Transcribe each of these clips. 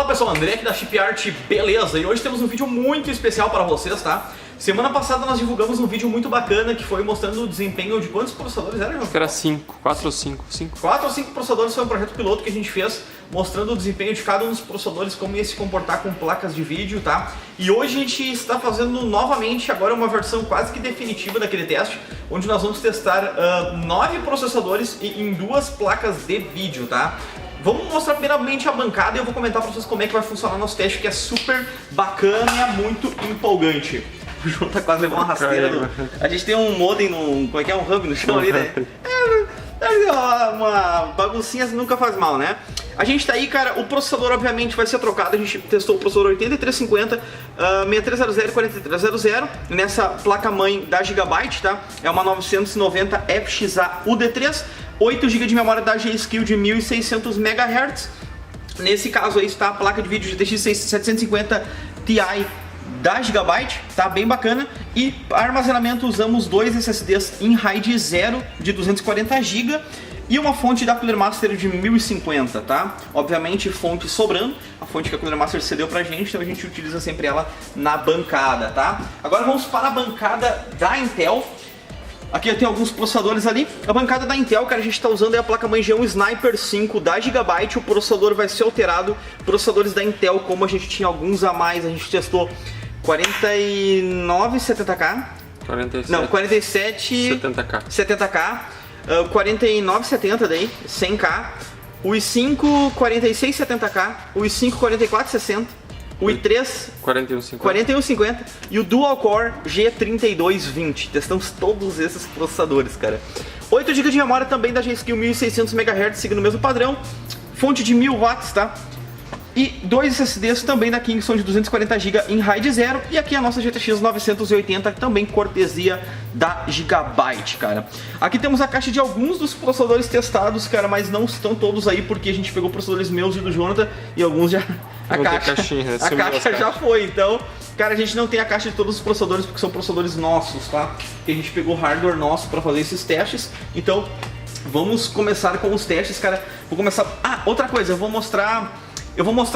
Fala pessoal, André aqui da Chipart, beleza? E hoje temos um vídeo muito especial para vocês, tá? Semana passada nós divulgamos um vídeo muito bacana que foi mostrando o desempenho de quantos processadores eram? Acho que era 5, 4 ou 5. 4 ou 5 processadores, foi um projeto piloto que a gente fez mostrando o desempenho de cada um dos processadores, como ia se comportar com placas de vídeo, tá? E hoje a gente está fazendo novamente agora uma versão quase que definitiva daquele teste, onde nós vamos testar 9 processadores em 2 placas de vídeo, tá? Vamos mostrar primeiramente a bancada e eu vou comentar para vocês como é que vai funcionar o nosso teste, que é super bacana e é muito empolgante. O João tá quase levando uma rasteira. A gente tem um modem, como é que é? Um hub no chão ali, né? Uma baguncinha nunca faz mal, né? A gente tá aí, cara, o processador obviamente vai ser trocado. A gente testou o processador 8350, 6300 e 4300 nessa placa-mãe da Gigabyte, tá? É uma 990 FXA UD3, 8 GB de memória da G-Skill de 1600 MHz. Nesse caso aí está a placa de vídeo GTX 750 Ti da Gigabyte, tá bem bacana. E para armazenamento usamos 2 SSDs em RAID 0 de 240 GB e uma fonte da Cooler Master de 1050, tá? Obviamente fonte sobrando, a fonte que a Cooler Master cedeu pra gente, então a gente utiliza sempre ela na bancada, tá? Agora vamos para a bancada da Intel. Aqui tem alguns processadores ali. A bancada da Intel, cara, a gente está usando é a placa-mãe G1 Sniper 5 da Gigabyte. O processador vai ser alterado. Processadores da Intel, como a gente tinha alguns a mais, a gente testou 4970K. 47. Não, 47... 70K. 70K. 4970 daí, 100K. O i5 4670K. O i5 4460. O i3 4150 e o Dual Core G3220. Testamos todos esses processadores, cara. 8 GB de memória também da G-Skill 1600 MHz, seguindo o mesmo padrão. Fonte de 1000 watts, tá? E 2 SSDs também da Kingston de 240 GB em RAID 0. E aqui a nossa GTX 980, também cortesia da Gigabyte, cara. Aqui temos a caixa de alguns dos processadores testados, cara, mas não estão todos aí porque a gente pegou processadores meus e do Jonathan e alguns já... A caixa já foi, então, cara, a gente não tem a caixa de todos os processadores porque são processadores nossos, tá? Que a gente pegou hardware nosso para fazer esses testes. Então, vamos começar com os testes, cara. Vou começar... Ah, outra coisa, eu vou mostrar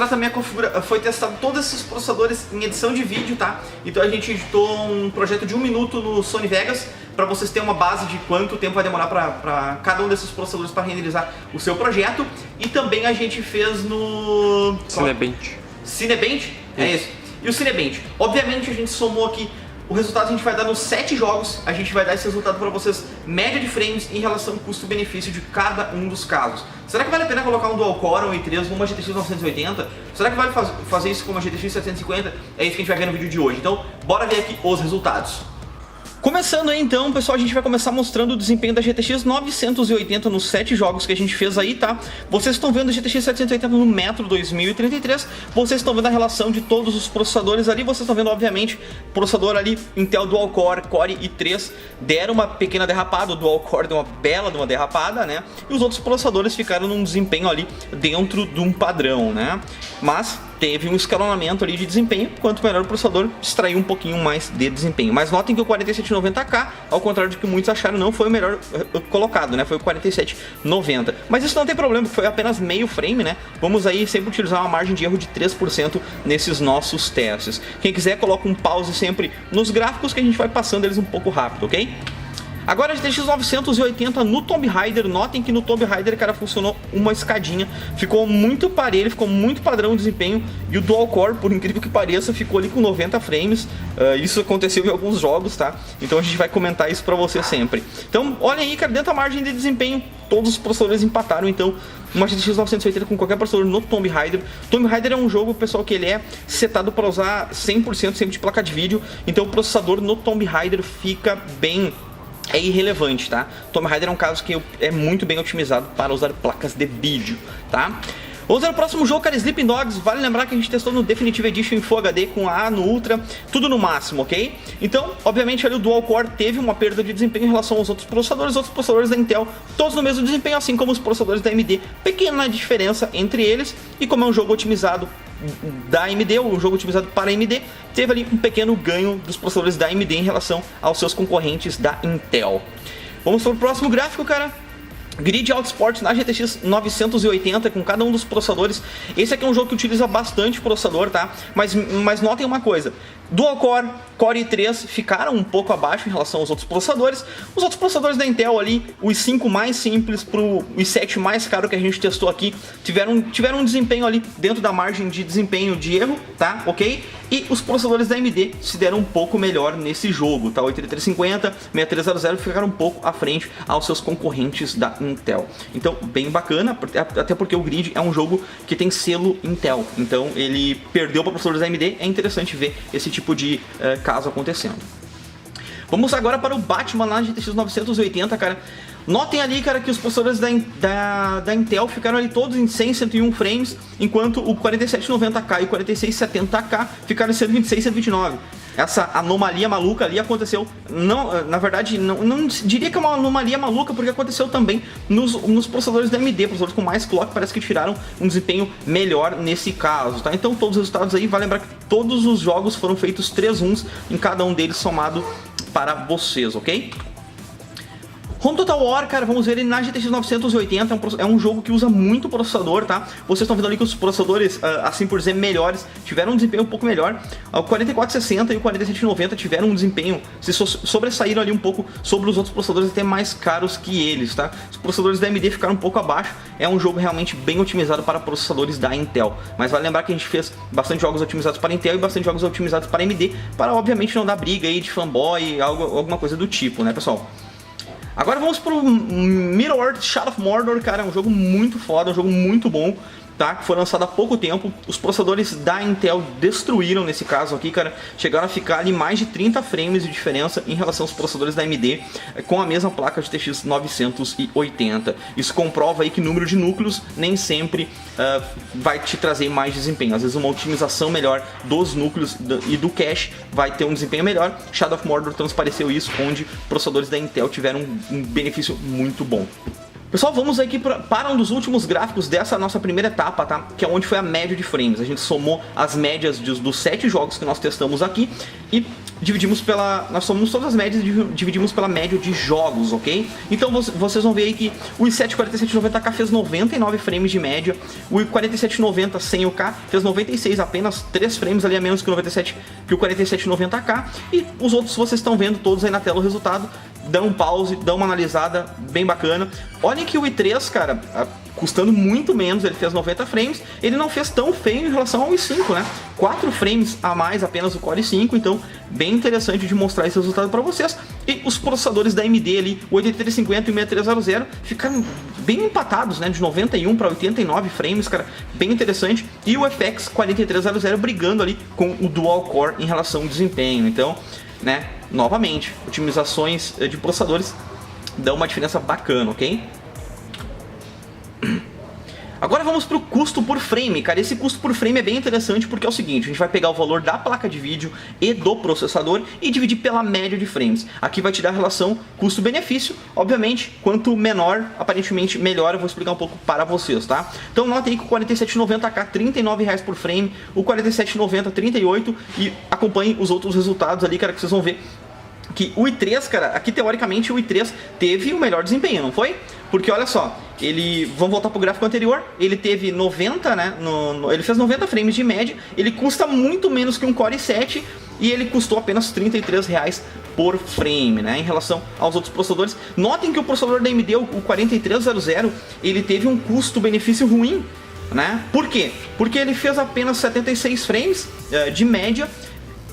também a configuração. Foi testado todos esses processadores em edição de vídeo, tá? Então a gente editou um projeto de 1 minuto no Sony Vegas para vocês terem uma base de quanto tempo vai demorar para cada um desses processadores para renderizar o seu projeto. E também a gente fez no... Cinebench. Cinebench? É isso. E o Cinebench. Obviamente a gente somou aqui o resultado, a gente vai dar nos 7 jogos, a gente vai dar esse resultado para vocês, média de frames em relação ao custo-benefício de cada um dos casos. Será que vale a pena colocar um Dual Core ou um i3 numa GTX 980? Será que vale fazer isso com uma GTX 750? É isso que a gente vai ver no vídeo de hoje. Então, bora ver aqui os resultados. Começando aí então, pessoal, a gente vai começar mostrando o desempenho da GTX 980 nos 7 jogos que a gente fez aí, tá? Vocês estão vendo a GTX 780 no Metro 2033, vocês estão vendo a relação de todos os processadores ali, vocês estão vendo, obviamente, processador ali, Intel Dual Core, Core i3, deram uma pequena derrapada, o Dual Core deu uma bela de uma derrapada, né? E os outros processadores ficaram num desempenho ali dentro de um padrão, né? Mas teve um escalonamento ali de desempenho, quanto melhor o processador, extraiu um pouquinho mais de desempenho. Mas notem que o 4790K, ao contrário do que muitos acharam, não foi o melhor colocado, né? Foi o 4790. Mas isso não tem problema, porque foi apenas meio frame, né? Vamos aí sempre utilizar uma margem de erro de 3% nesses nossos testes. Quem quiser, coloca um pause sempre nos gráficos que a gente vai passando eles um pouco rápido, ok? Agora a GTX 980 no Tomb Raider, notem que no Tomb Raider, cara, funcionou uma escadinha, ficou muito parelho, ficou muito padrão o desempenho, e o Dual Core, por incrível que pareça, ficou ali com 90 frames, isso aconteceu em alguns jogos, tá? Então a gente vai comentar isso pra você sempre. Então, olha aí, cara, dentro da margem de desempenho, todos os processadores empataram, então, uma GTX 980 com qualquer processador no Tomb Raider. Tomb Raider é um jogo, pessoal, que ele é setado para usar 100% sempre de placa de vídeo, então o processador no Tomb Raider fica bem... É irrelevante, tá? Tomb Raider é um caso que é muito bem otimizado para usar placas de vídeo, tá? Vamos ver o próximo jogo, cara, Sleeping Dogs. Vale lembrar que a gente testou no Definitive Edition em Full HD com A no Ultra, tudo no máximo, ok? Então, obviamente, ali o Dual Core teve uma perda de desempenho em relação aos outros processadores da Intel, todos no mesmo desempenho, assim como os processadores da AMD. Pequena diferença entre eles, e como é um jogo otimizado da AMD, ou um jogo otimizado para a AMD, teve ali um pequeno ganho dos processadores da AMD em relação aos seus concorrentes da Intel. Vamos para o próximo gráfico, cara. Grid Autosport na GTX 980 com cada um dos processadores. Esse aqui é um jogo que utiliza bastante processador, tá? Mas notem uma coisa, Dual Core, Core i3 ficaram um pouco abaixo em relação aos outros processadores. Os outros processadores da Intel ali, o i5 mais simples pro i7 mais caro que a gente testou aqui, tiveram um desempenho ali dentro da margem de desempenho de erro, tá? Ok? E os processadores da AMD se deram um pouco melhor nesse jogo, tá? O 8350, 6300 ficaram um pouco à frente aos seus concorrentes da Intel. Então, bem bacana, até porque o Grid é um jogo que tem selo Intel. Então, ele perdeu para processadores da AMD, é interessante ver esse tipo de caso acontecendo. Vamos agora para o Batman na GTX 980, cara. Notem ali, cara, que os processadores da Intel ficaram ali todos em 100, 101 frames, enquanto o 4790K e o 4670K ficaram em 126, 129. Essa anomalia maluca ali aconteceu, não, na verdade, não diria que é uma anomalia maluca, porque aconteceu também nos processadores da AMD, processadores com mais clock, parece que tiraram um desempenho melhor nesse caso, tá? Então todos os resultados aí, vale lembrar que todos os jogos foram feitos 3-1 em cada um deles somado para vocês, ok? Home Total War, cara, vamos ver ele na GTX 980, é um jogo que usa muito processador, tá? Vocês estão vendo ali que os processadores, assim por dizer, melhores, tiveram um desempenho um pouco melhor. O 4460 e o 4790 tiveram um desempenho, se sobressaíram ali um pouco sobre os outros processadores até mais caros que eles, tá? Os processadores da AMD ficaram um pouco abaixo, é um jogo realmente bem otimizado para processadores da Intel. Mas vale lembrar que a gente fez bastante jogos otimizados para Intel e bastante jogos otimizados para AMD, para obviamente não dar briga aí de fanboy, alguma coisa do tipo, né, pessoal? Agora vamos pro Middle-earth Shadow of Mordor, cara, é um jogo muito foda, um jogo muito bom, tá? Que foi lançado há pouco tempo. Os processadores da Intel destruíram nesse caso aqui, cara. Chegaram a ficar ali mais de 30 frames de diferença em relação aos processadores da AMD com a mesma placa de GTX 980. Isso comprova aí que o número de núcleos nem sempre vai te trazer mais desempenho. Às vezes uma otimização melhor dos núcleos e do cache vai ter um desempenho melhor. Shadow of Mordor transpareceu isso, onde processadores da Intel tiveram um benefício muito bom. Pessoal, vamos aqui para um dos últimos gráficos dessa nossa primeira etapa, tá? Que é onde foi a média de frames. A gente somou as médias dos 7 jogos que nós testamos aqui e nós somamos todas as médias e dividimos pela média de jogos, ok? Então vocês vão ver aí que o i7 4790K fez 99 frames de média, o i 4790 sem o K fez 96, apenas 3 frames ali a menos que o 4790K, e os outros vocês estão vendo todos aí na tela o resultado. Dão um pause, dão uma analisada bem bacana. Olhem que o i3, cara, custando muito menos, ele fez 90 frames, ele não fez tão feio em relação ao i5, né? 4 frames a mais apenas o Core i5, então bem interessante de mostrar esse resultado para vocês. E os processadores da AMD ali, o 8350 e o 6300, ficaram bem empatados, né? De 91 para 89 frames, cara, bem interessante. E o FX 4300 brigando ali com o Dual Core em relação ao desempenho, então, né? Novamente, otimizações de processadores dão uma diferença bacana, ok? Agora vamos para o custo por frame, cara. Esse custo por frame é bem interessante porque é o seguinte: a gente vai pegar o valor da placa de vídeo e do processador e dividir pela média de frames. Aqui vai te dar a relação custo-benefício. Obviamente, quanto menor, aparentemente melhor. Eu vou explicar um pouco para vocês, tá? Então notem aí que o 4790K R$ 39 por frame, o 4790 38, e acompanhem os outros resultados ali, cara, que vocês vão ver que o i3, cara, aqui teoricamente o i3 teve o melhor desempenho, não foi? Porque olha só, vamos voltar pro gráfico anterior, ele teve 90, né, ele fez 90 frames de média, ele custa muito menos que um Core i7 e ele custou apenas R$ 33 por frame, né, em relação aos outros processadores. Notem que o processador da AMD, o 4300, ele teve um custo-benefício ruim, né? Por quê? Porque ele fez apenas 76 frames de média.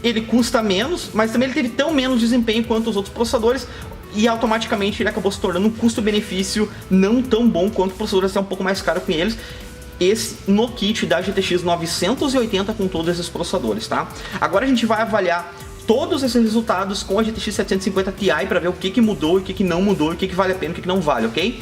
Ele custa menos, mas também ele teve tão menos desempenho quanto os outros processadores e automaticamente ele acabou se tornando um custo-benefício não tão bom quanto processadores um pouco mais caros que eles. Esse no kit da GTX 980 com todos esses processadores, tá? Agora a gente vai avaliar todos esses resultados com a GTX 750 Ti para ver o que mudou e o que não mudou, e o que vale a pena e o que não vale, ok?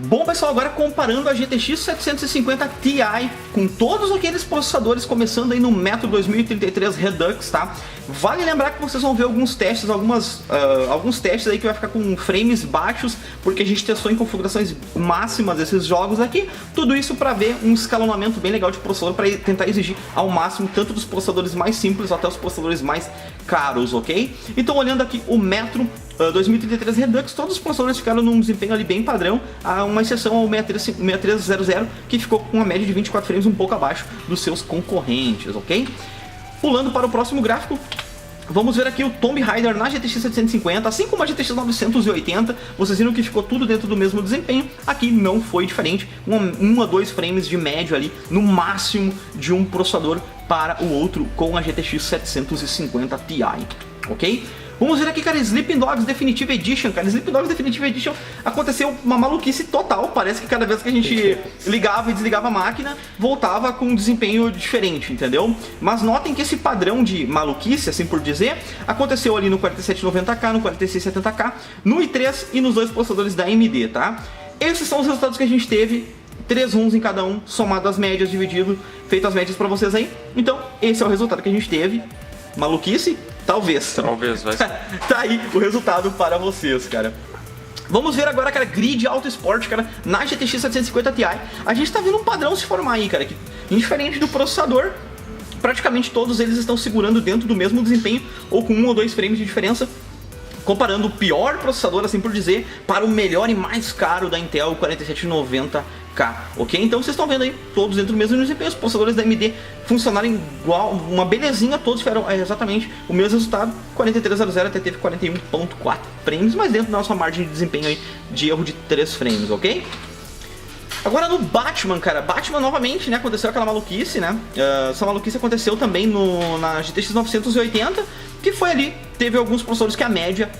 Bom, pessoal, agora comparando a GTX 750 Ti com todos aqueles processadores, começando aí no Metro 2033 Redux, tá? Vale lembrar que vocês vão ver alguns testes, alguns testes aí que vai ficar com frames baixos, porque a gente testou em configurações máximas desses jogos aqui. Tudo isso para ver um escalonamento bem legal de processador, para tentar exigir ao máximo, tanto dos processadores mais simples até os processadores mais caros, ok? Então, olhando aqui o Metro 2033 Redux, todos os processadores ficaram num desempenho ali bem padrão, uma exceção ao 6300, que ficou com uma média de 24 frames um pouco abaixo dos seus concorrentes, ok? Pulando para o próximo gráfico, vamos ver aqui o Tomb Raider na GTX 750, assim como a GTX 980, vocês viram que ficou tudo dentro do mesmo desempenho, aqui não foi diferente, 1 a 2 frames de médio ali, no máximo de um processador para o outro com a GTX 750 Ti, ok? Vamos ver aqui, cara, Sleeping Dogs Definitive Edition, cara, Sleeping Dogs Definitive Edition aconteceu uma maluquice total, parece que cada vez que a gente ligava e desligava a máquina, voltava com um desempenho diferente, entendeu? Mas notem que esse padrão de maluquice, assim por dizer, aconteceu ali no 4790K, no 4670K, no i3 e nos dois processadores da AMD, tá? Esses são os resultados que a gente teve, 3 runs em cada um, somado as médias, dividido, feito as médias pra vocês aí. Então, esse é o resultado que a gente teve. Maluquice? Talvez. Talvez, vai ser. Tá aí o resultado para vocês, cara. Vamos ver agora, cara, Grid Auto Sport, cara, na GTX 750 Ti. A gente tá vendo um padrão se formar aí, cara, que, indiferente do processador, praticamente todos eles estão segurando dentro do mesmo desempenho, ou com 1 ou 2 frames de diferença, comparando o pior processador, assim por dizer, para o melhor e mais caro da Intel, o 4790K, ok? Então vocês estão vendo aí, todos dentro do mesmo desempenho, os processadores da AMD funcionaram igual, uma belezinha, todos tiveram exatamente o mesmo resultado, 4300 até teve 41.4 frames, mas dentro da nossa margem de desempenho aí, de erro de 3 frames, ok? Agora no Batman, cara, Batman novamente, né, aconteceu aquela maluquice, né, essa maluquice aconteceu também na GTX 980, que foi ali, teve alguns processadores que a média,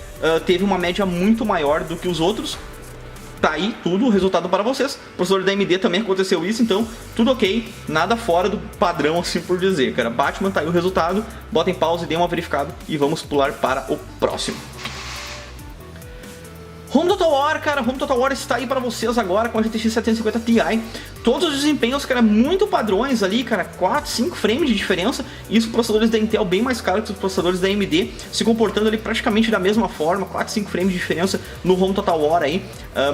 teve uma média muito maior do que os outros. Tá aí tudo, o resultado para vocês. O processador da AMD também aconteceu isso, então tudo ok, nada fora do padrão, assim por dizer, cara. Batman, tá aí o resultado, bota em pausa e dê uma verificada e vamos pular para o próximo. Home Total War, cara, Home Total War está aí para vocês agora com a GTX 750 Ti. Todos os desempenhos, cara, muito padrões ali, cara, 4, 5 frames de diferença. Isso, processadores da Intel bem mais caros que os processadores da AMD, se comportando ali praticamente da mesma forma, 4, 5 frames de diferença no Home Total War aí,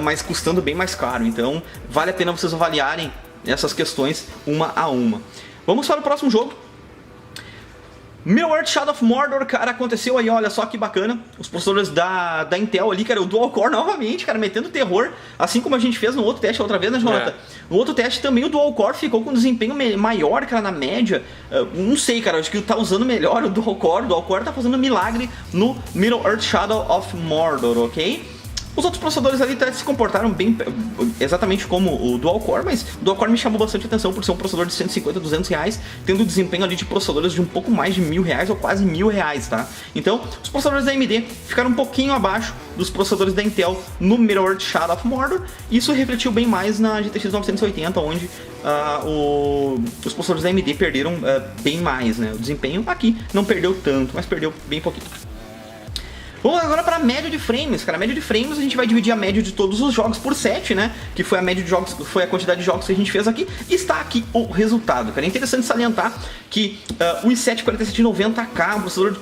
mas custando bem mais caro. Então, vale a pena vocês avaliarem essas questões uma a uma. Vamos para o próximo jogo. Middle-earth Shadow of Mordor, cara, aconteceu aí, olha só que bacana. Os processadores da Intel ali, cara, o Dual Core novamente, cara, metendo terror. Assim como a gente fez no outro teste outra vez, né, Jonathan? No outro teste também o Dual Core ficou com um desempenho maior, cara, na média. Não sei, cara, acho que tá usando melhor o Dual Core tá fazendo milagre no Middle-earth Shadow of Mordor, ok? Os outros processadores ali até se comportaram bem, exatamente como o Dual Core, mas o Dual Core me chamou bastante atenção por ser um processador de 150, 200 reais, tendo desempenho ali de processadores de um pouco mais de R$1.000 ou quase R$1.000, tá? Então, os processadores da AMD ficaram um pouquinho abaixo dos processadores da Intel no Middle-earth Shadow of Mordor. Isso refletiu bem mais na GTX 980, onde os processadores da AMD perderam bem mais, né? O desempenho aqui não perdeu tanto, mas perdeu bem pouquinho. Vamos agora para a média de frames, cara. A média de frames a gente vai dividir a média de todos os jogos por 7, né? Que foi a média de jogos, foi a quantidade de jogos que a gente fez aqui. E está aqui o resultado, cara. É interessante salientar que o i7 4790K, um processador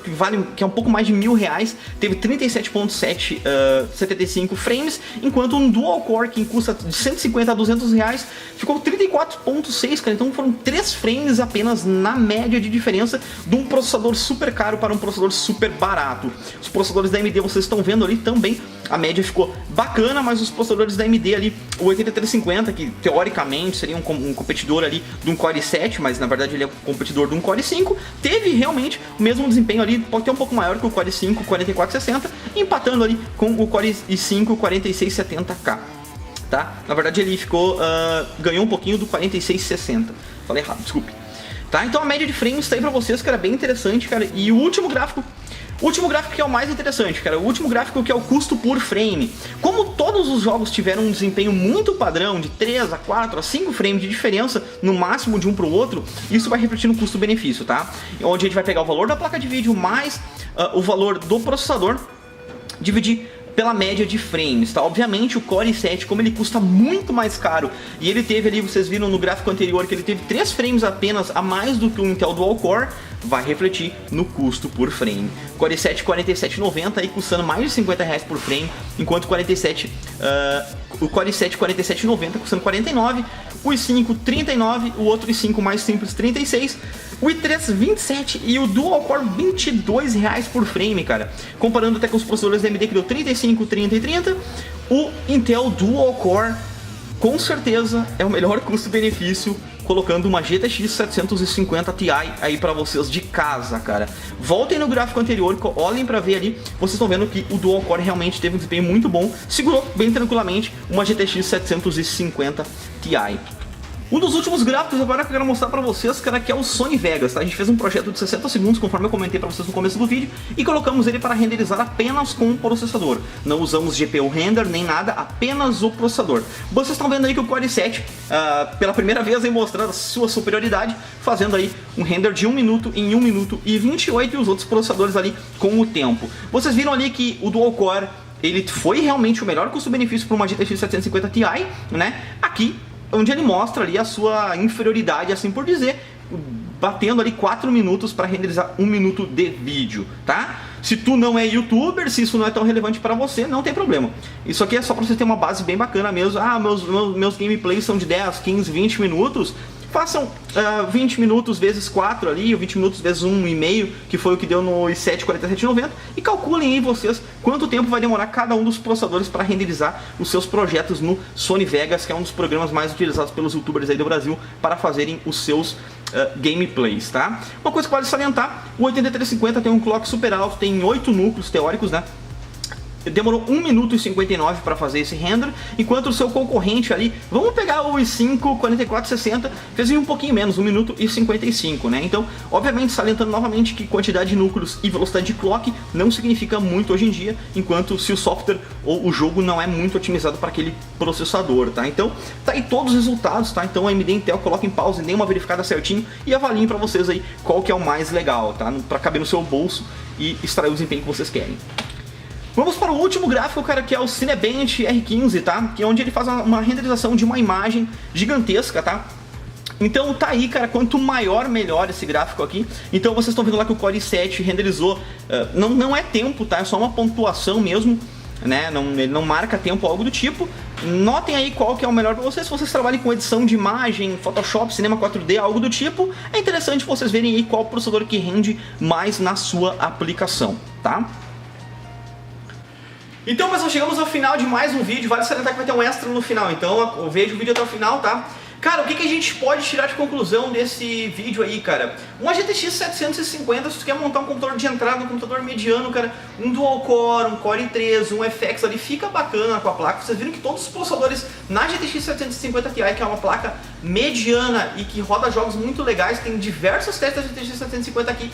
que é um pouco mais de R$1.000, teve 37.75 frames, enquanto um Dual Core que custa de 150 a R$200 ficou 34.6, cara. Então foram 3 frames apenas na média de diferença de um processador super caro para um processador super barato. Os processadores da AMD vocês estão vendo ali também, a média ficou bacana, mas os processadores da AMD ali, o 8350, que teoricamente seria um competidor ali de um Core i7, mas na verdade ele é um competidor de um Core i5, teve realmente o mesmo desempenho ali, pode ter um pouco maior que o Core i5 4460, empatando ali com o Core i5 4670K. Tá? Na verdade ele ficou, ganhou um pouquinho do 4660, falei errado, desculpe. Tá? Então a média de frames está aí pra vocês, cara, bem interessante, cara, e o último gráfico que é o mais interessante, cara, o último gráfico que é o custo por frame. Como todos os jogos tiveram um desempenho muito padrão, de 3 a 4 a 5 frames de diferença, no máximo de um para o outro, isso vai refletir no custo-benefício, tá? Onde a gente vai pegar o valor da placa de vídeo mais o valor do processador, dividir pela média de frames, tá? Obviamente o Core i7, como ele custa muito mais caro, e ele teve ali, vocês viram no gráfico anterior, que ele teve 3 frames apenas a mais do que o Intel Dual Core, vai refletir no custo por frame. Core i7 4790 aí custando mais de 50 reais por frame, enquanto o Core i7 4790 custando 49, o i5 39, o outro i5 mais simples 36, o i3 27 e o Dual Core 22 reais por frame, cara. Comparando até com os processadores da AMD que deu 35, 30 e 30, o Intel Dual Core com certeza é o melhor custo-benefício, colocando uma GTX 750 Ti aí pra vocês de casa, cara. Voltem no gráfico anterior, olhem pra ver ali, vocês estão vendo que o Dual Core realmente teve um desempenho muito bom, segurou bem tranquilamente uma GTX 750 Ti. Um dos últimos gráficos agora que eu quero mostrar pra vocês, cara, que é o Sony Vegas, tá? A gente fez um projeto de 60 segundos, conforme eu comentei pra vocês no começo do vídeo, e colocamos ele para renderizar apenas com o processador. Não usamos GPU render nem nada, apenas o processador. Vocês estão vendo aí que o Core i7, pela primeira vez aí mostrando a sua superioridade, fazendo aí um render de 1 minuto em 1 minuto e 28 e os outros processadores ali com o tempo. Vocês viram ali que o Dual Core, ele foi realmente o melhor custo-benefício para uma GTX 750 Ti, né? Aqui onde ele mostra ali a sua inferioridade, assim por dizer, batendo ali 4 minutos para renderizar 1 minuto de vídeo, tá? Se tu não é youtuber, se isso não é tão relevante para você, não tem problema. Isso aqui é só para você ter uma base bem bacana mesmo. Ah, meus gameplays são de 10, 15, 20 minutos. Façam 20 minutos vezes 4 ali, ou 20 minutos vezes 1,5, que foi o que deu no i7 4790, e calculem aí vocês quanto tempo vai demorar cada um dos processadores para renderizar os seus projetos no Sony Vegas, que é um dos programas mais utilizados pelos youtubers aí do Brasil para fazerem os seus gameplays, tá? Uma coisa que vale salientar, o 8350 tem um clock super alto, tem 8 núcleos teóricos, né? Demorou 1 minuto e 59 para fazer esse render, enquanto o seu concorrente ali, vamos pegar o i5 4460, fez um pouquinho menos, 1 minuto e 55, né? Então, obviamente, salientando novamente que quantidade de núcleos e velocidade de clock não significa muito hoje em dia, enquanto se o software ou o jogo não é muito otimizado para aquele processador, tá? Então, tá aí todos os resultados, tá? Então, a AMD Intel coloca em pausa, dê uma verificada certinho e avaliem para vocês aí qual que é o mais legal, tá? Para caber no seu bolso e extrair o desempenho que vocês querem. Vamos para o último gráfico, cara, que é o Cinebench R15, tá? Que é onde ele faz uma renderização de uma imagem gigantesca, tá? Então tá aí, cara, quanto maior, melhor esse gráfico aqui. Então vocês estão vendo lá que o Core i7 renderizou, não é tempo, tá? É só uma pontuação mesmo, né? Ele não marca tempo ou algo do tipo. Notem aí qual que é o melhor para vocês. Se vocês trabalham com edição de imagem, Photoshop, Cinema 4D, algo do tipo, é interessante vocês verem aí qual processador que rende mais na sua aplicação, tá? Então, pessoal, chegamos ao final de mais um vídeo. Vale salientar que vai ter um extra no final, então veja o vídeo até o final, tá? Cara, o que a gente pode tirar de conclusão desse vídeo aí, cara? Uma GTX 750, se tu quer montar um computador de entrada, um computador mediano, cara, um Dual Core, um Core i3, um FX ali, fica bacana com a placa. Vocês viram que todos os processadores na GTX 750 Ti, que é uma placa mediana e que roda jogos muito legais, tem diversos testes da GTX 750 aqui,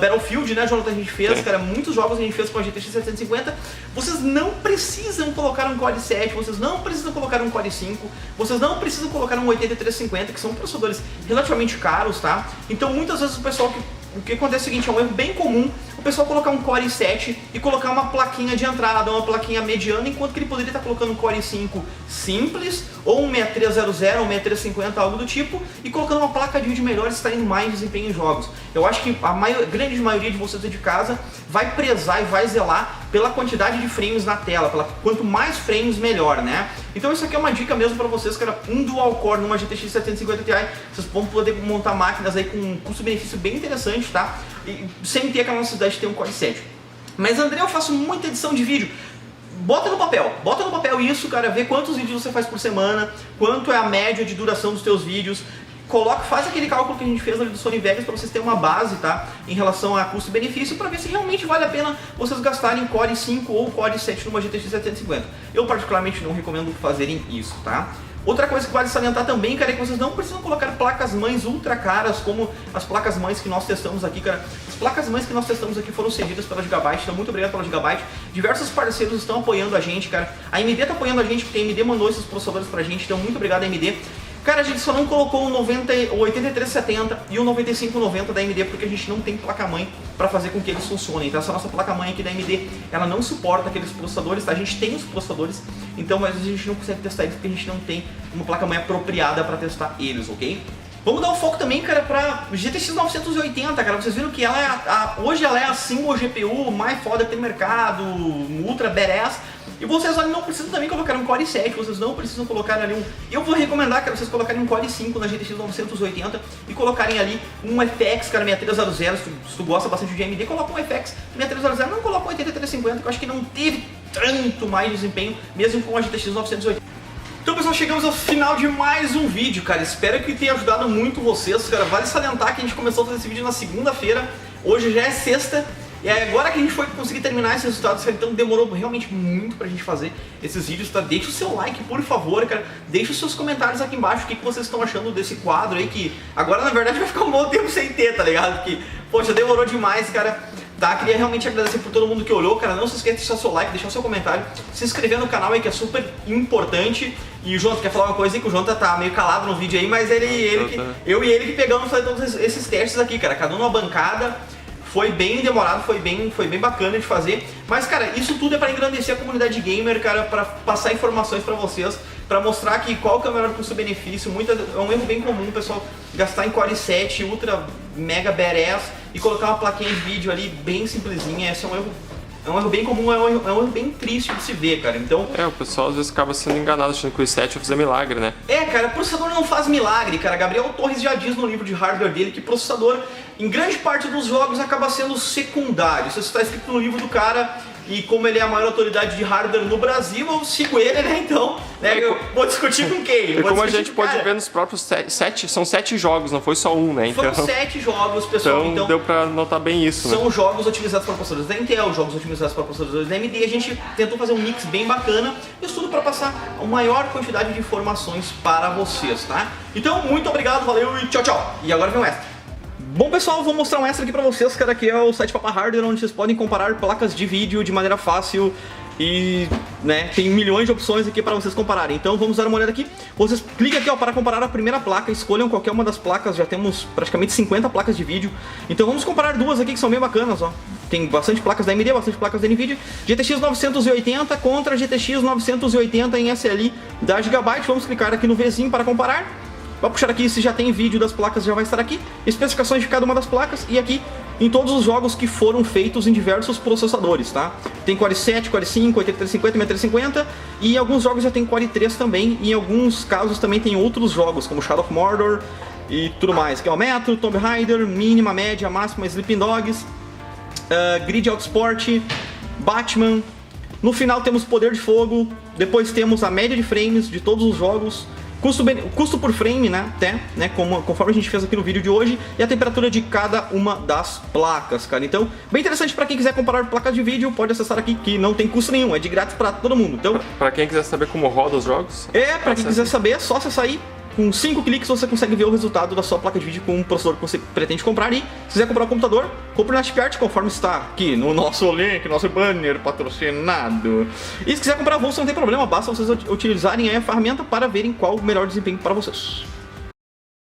Battlefield, né, Jonathan, a gente fez, cara, muitos jogos a gente fez com a GTX 750. Vocês não precisam colocar um Core i7, vocês não precisam colocar um Core i5, vocês não precisam colocar um 8350, que são processadores relativamente caros, tá? Então muitas vezes o que acontece é o seguinte, é um erro bem comum o pessoal colocar um Core i7 e colocar uma plaquinha de entrada, uma plaquinha mediana, enquanto que ele poderia estar colocando um Core i5 simples, ou um 6300, um 6350, algo do tipo, e colocando uma placa de vídeo melhor, extraindo mais desempenho em jogos. Eu acho que a grande maioria de vocês de casa vai prezar e vai zelar pela quantidade de frames na tela, quanto mais frames melhor, né? Então isso aqui é uma dica mesmo para vocês, cara, um Dual Core numa GTX 750 Ti, vocês vão poder montar máquinas aí com um custo-benefício bem interessante, tá? E sem ter aquela necessidade de ter um Core i7. Mas André, eu faço muita edição de vídeo. Bota no papel isso, cara, vê quantos vídeos você faz por semana, quanto é a média de duração dos teus vídeos. Faz aquele cálculo que a gente fez ali do Sony Vegas para vocês terem uma base, tá? Em relação a custo-benefício, para ver se realmente vale a pena vocês gastarem Core i5 ou Core i7 numa GTX 750. Eu particularmente não recomendo fazerem isso, tá? Outra coisa que vale salientar também, cara, é que vocês não precisam colocar placas-mães ultra caras, como as placas-mães que nós testamos aqui, cara. As placas-mães que nós testamos aqui foram cedidas pela Gigabyte, então muito obrigado pela Gigabyte. Diversos parceiros estão apoiando a gente, cara. A AMD está apoiando a gente, porque a AMD mandou esses processadores pra gente, então muito obrigado, AMD. Cara, a gente só não colocou o 8370 e o 9590 da AMD porque a gente não tem placa-mãe para fazer com que eles funcionem. Então essa nossa placa-mãe aqui da AMD, ela não suporta aqueles processadores, tá? A gente tem os processadores, então mas a gente não consegue testar eles porque a gente não tem uma placa-mãe apropriada para testar eles, ok? Vamos dar um foco também, cara, pra GTX 980, cara. Vocês viram que ela é hoje ela é a single GPU mais foda que tem no mercado, ultra badass. E vocês não precisam também colocar um Core i7, vocês não precisam colocar ali um... Eu vou recomendar, cara, vocês colocarem um Core i5 na GTX 980 e colocarem ali um FX, cara, 6300. Se tu gosta bastante de AMD, coloca um FX 6300, não coloca um 8350, que eu acho que não teve tanto mais desempenho, mesmo com a GTX 980. Então, pessoal, chegamos ao final de mais um vídeo, cara. Espero que tenha ajudado muito vocês, cara. Vale salientar que a gente começou a fazer esse vídeo na segunda-feira, hoje já é sexta. E é agora que a gente foi conseguir terminar esses resultados, então demorou realmente muito pra gente fazer esses vídeos, tá? Deixa o seu like, por favor, cara. Deixa os seus comentários aqui embaixo, o que vocês estão achando desse quadro aí, que agora, na verdade, vai ficar um bom tempo sem ter, tá ligado? Porque, poxa, demorou demais, cara. Tá? Queria realmente agradecer por todo mundo que olhou, cara. Não se esqueça de deixar seu like, deixar seu comentário, se inscrever no canal aí, que é super importante. E o Jonathan quer falar uma coisa aí, que o Jonathan tá meio calado no vídeo aí, mas eu e ele que pegamos fazer todos esses testes aqui, cara. Cada um numa bancada. Foi bem demorado, foi bem bacana de fazer. Mas, cara, isso tudo é pra engrandecer a comunidade gamer, cara, pra passar informações pra vocês, pra mostrar que qual que é o melhor custo-benefício. É um erro bem comum, pessoal, gastar em Core i7 Ultra Mega badass e colocar uma plaquinha de vídeo ali bem simplesinha. Esse é um erro bem comum, é um erro bem triste de se ver, cara. Então... o pessoal às vezes acaba sendo enganado achando que o i7 vai fazer milagre, né? Cara, processador não faz milagre, cara. Gabriel Torres já diz no livro de hardware dele que processador, em grande parte dos jogos, acaba sendo secundário. Isso está escrito no livro do cara, e como ele é a maior autoridade de hardware no Brasil, eu sigo ele, né? Então, né, eu vou discutir com quem? E como a gente pode ver nos próprios são 7 jogos, não foi só um, né? Foram 7 jogos, pessoal. Então deu pra notar bem isso, são né? jogos otimizados para processadores da Intel, jogos otimizados para processadores da AMD. A gente tentou fazer um mix bem bacana, isso tudo para passar a maior quantidade de informações para vocês, tá? Então, muito obrigado, valeu e tchau, tchau. E agora vem o extra. Bom, pessoal, vou mostrar um extra aqui pra vocês, cara, que é o site Papa Hardware, onde vocês podem comparar placas de vídeo de maneira fácil e, né, tem milhões de opções aqui para vocês compararem. Então vamos dar uma olhada aqui. Vocês clicam aqui, ó, para comparar a primeira placa, escolham qualquer uma das placas, já temos praticamente 50 placas de vídeo. Então vamos comparar duas aqui que são bem bacanas, ó. Tem bastante placas da AMD, bastante placas da NVIDIA. GTX 980 contra GTX 980 em SLI da Gigabyte. Vamos clicar aqui no Vzinho para comparar. Vai puxar aqui, se já tem vídeo das placas, já vai estar aqui. Especificações de cada uma das placas e aqui em todos os jogos que foram feitos em diversos processadores, tá? Tem Core i7, Core i5, 8350, 6350 e em alguns jogos já tem Core i3 também. E em alguns casos também tem outros jogos, como Shadow of Mordor e tudo mais. Que é o Metro, Tomb Raider, mínima, média, máxima, Sleeping Dogs, Grid Autosport, Batman. No final temos Poder de Fogo, depois temos a média de frames de todos os jogos, custo por frame, né, até, né, conforme a gente fez aqui no vídeo de hoje, e a temperatura de cada uma das placas, cara. Então, bem interessante para quem quiser comparar placas de vídeo, pode acessar aqui, que não tem custo nenhum, é de grátis para todo mundo. Então, para quem quiser saber como roda os jogos, para quem quiser saber, é só acessar aí. Com 5 cliques você consegue ver o resultado da sua placa de vídeo com o processador que você pretende comprar. E se quiser comprar um computador, compre na Chipart, conforme está aqui no nosso link, nosso banner patrocinado. E se quiser comprar avulso, não tem problema, basta vocês utilizarem aí a ferramenta para verem qual o melhor desempenho para vocês.